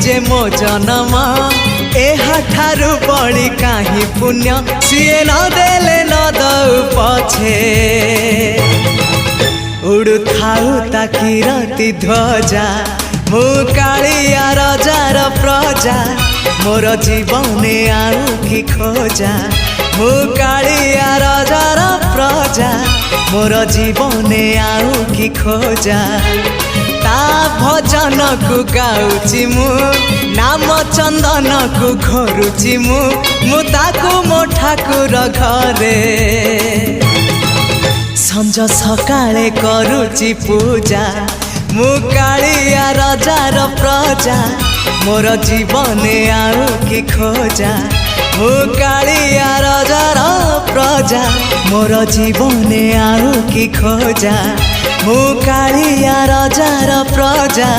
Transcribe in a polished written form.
जे मो जन्म एहाठारु बड़ी काहि पुण्य सीए न देले न दउ पछे उड़ु थाउ ताकि राति ध्वजा मु कालिया रजार प्रजा मोर जीवने आउ कि खोजा मु कालिया रजार प्रजा मोर जीवने आउ कि खोजा ता भजन को गाउची मु नाम चंदन को घोरुची मु ताकू मो ठाकुर घरे संज सकाळे करूची पूजा मु कालिया रजार प्रजा मोर जीवने आउ कि खोजा मु कालिया रजार प्रजा मोर जीवने आउ कि खोजा मु कालिया रजार प्रजा।